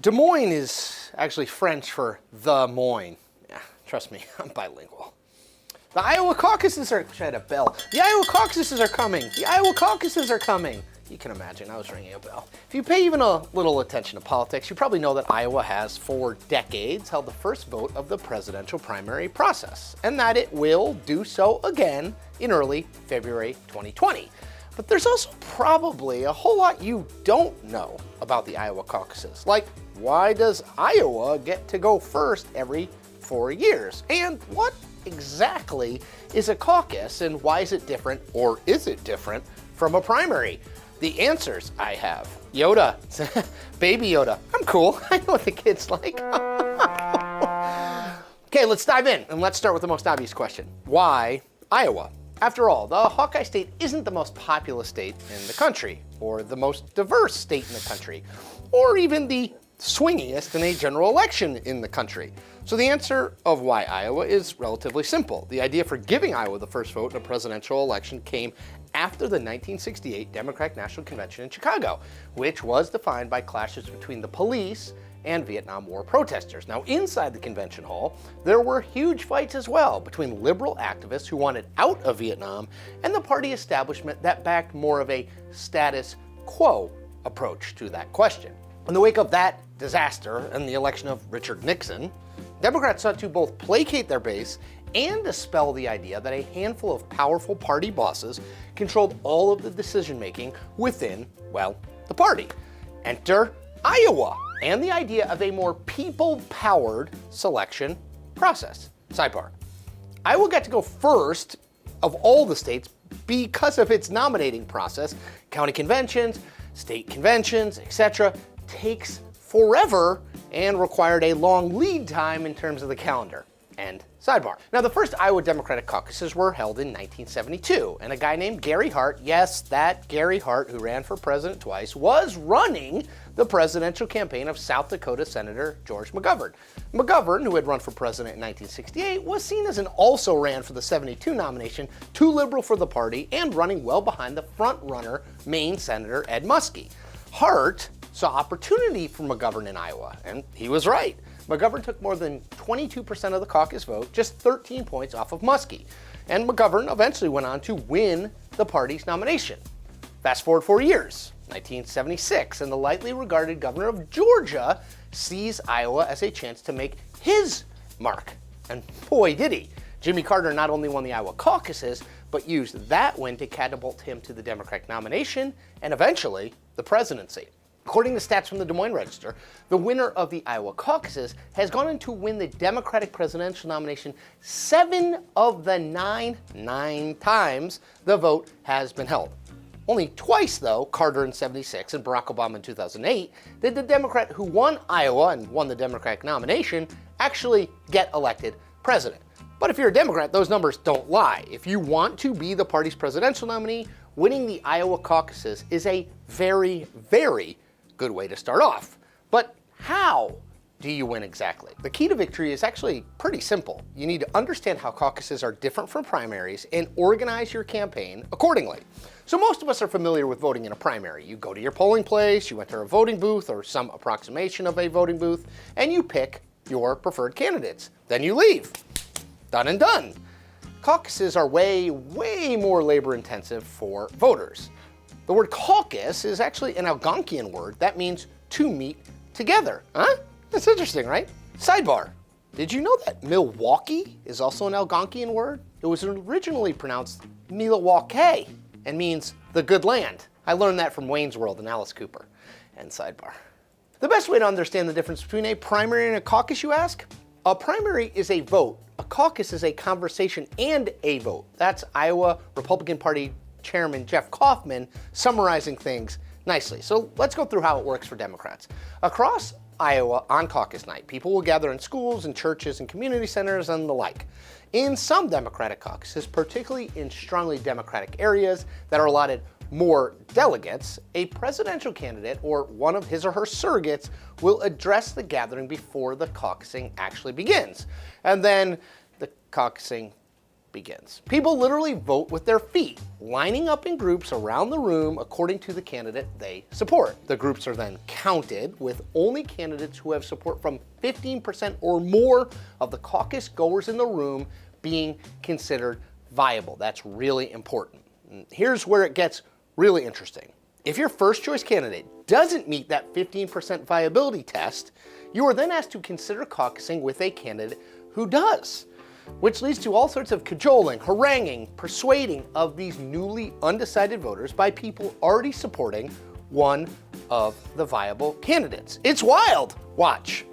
Des Moines is actually French for the Moines. Yeah, trust me, I'm bilingual. The Iowa caucuses are, I had a bell. The Iowa caucuses are coming. The Iowa caucuses are coming. You can imagine, I was ringing a bell. If you pay even a little attention to politics, you probably know that Iowa has for decades held the first vote of the presidential primary process, and that it will do so again in early February 2020. But there's also probably a whole lot you don't know about the Iowa caucuses. Like, why does Iowa get to go first every 4 years? And what exactly is a caucus, and why is it different, or is it different, from a primary? The answers I have. Yoda, baby Yoda. I'm cool. I know what the kids like. Okay, let's dive in, and let's start with the most obvious question. Why Iowa? After all, the Hawkeye State isn't the most populous state in the country, or the most diverse state in the country, or even the swingiest in a general election in the country. So the answer of why Iowa is relatively simple. The idea for giving Iowa the first vote in a presidential election came after the 1968 Democratic National Convention in Chicago, which was defined by clashes between the police and Vietnam War protesters. Now, inside the convention hall, there were huge fights as well between liberal activists who wanted out of Vietnam and the party establishment that backed more of a status quo approach to that question. In the wake of that disaster and the election of Richard Nixon, Democrats sought to both placate their base and dispel the idea that a handful of powerful party bosses controlled all of the decision-making within, well, the party. Enter Iowa, and the idea of a more people-powered selection process. Sidebar. Iowa got to go first of all the states because of its nominating process. County conventions, state conventions, etc. takes forever and required a long lead time in terms of the calendar. End sidebar. Now, the first Iowa Democratic caucuses were held in 1972, and a guy named Gary Hart, yes, that Gary Hart who ran for president twice, was running the presidential campaign of South Dakota Senator George McGovern. McGovern, who had run for president in 1968, was seen as an also-ran for the 72 nomination, too liberal for the party, and running well behind the front-runner Maine Senator Ed Muskie. Hart saw opportunity for McGovern in Iowa, and he was right. McGovern took more than 22% of the caucus vote, just 13 points off of Muskie. And McGovern eventually went on to win the party's nomination. Fast forward 4 years, 1976, and the lightly regarded governor of Georgia sees Iowa as a chance to make his mark. And boy, did he. Jimmy Carter not only won the Iowa caucuses, but used that win to catapult him to the Democratic nomination and eventually the presidency. According to stats from the Des Moines Register, the winner of the Iowa caucuses has gone on to win the Democratic presidential nomination 7 of the 9 times the vote has been held. Only twice, though, Carter in '76 and Barack Obama in 2008, did the Democrat who won Iowa and won the Democratic nomination actually get elected president. But if you're a Democrat, those numbers don't lie. If you want to be the party's presidential nominee, winning the Iowa caucuses is a very, very good way to start off. But how do you win exactly? The key to victory is actually pretty simple. You need to understand how caucuses are different from primaries and organize your campaign accordingly. So most of us are familiar with voting in a primary. You go to your polling place, you enter a voting booth or some approximation of a voting booth, and you pick your preferred candidates. Then you leave. Done and done. Caucuses are way, way more labor intensive for voters. The word caucus is actually an Algonquian word that means to meet together. Huh? That's interesting, right? Sidebar. Did you know that Milwaukee is also an Algonquian word? It was originally pronounced Milwaukee and means the good land. I learned that from Wayne's World and Alice Cooper. And sidebar. The best way to understand the difference between a primary and a caucus, you ask? A primary is a vote. A caucus is a conversation and a vote. That's Iowa Republican Party Chairman Jeff Kaufman summarizing things nicely. So let's go through how it works for Democrats. Across Iowa on caucus night, people will gather in schools and churches and community centers and the like. In some Democratic caucuses, particularly in strongly Democratic areas that are allotted more delegates, a presidential candidate or one of his or her surrogates will address the gathering before the caucusing actually begins. And then the caucusing begins. People literally vote with their feet, lining up in groups around the room according to the candidate they support. The groups are then counted, with only candidates who have support from 15% or more of the caucus goers in the room being considered viable. That's really important. And here's where it gets really interesting. If your first choice candidate doesn't meet that 15% viability test, you are then asked to consider caucusing with a candidate who does, which leads to all sorts of cajoling, haranguing, persuading of these newly undecided voters by people already supporting one of the viable candidates. It's wild. Watch.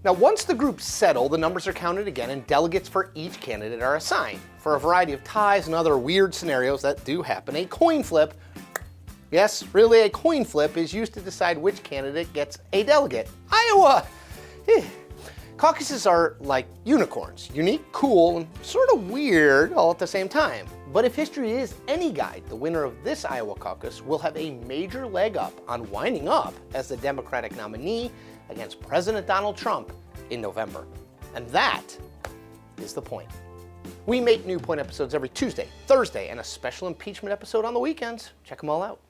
Now, once the groups settle, the numbers are counted again and delegates for each candidate are assigned. For a variety of ties and other weird scenarios that do happen, a coin flip, yes, really a coin flip, is used to decide which candidate gets a delegate. Iowa! Caucuses are like unicorns, unique, cool, and sort of weird all at the same time. But if history is any guide, the winner of this Iowa caucus will have a major leg up on winding up as the Democratic nominee against President Donald Trump in November. And that is the point. We make new point episodes every Tuesday, Thursday, and a special impeachment episode on the weekends. Check them all out.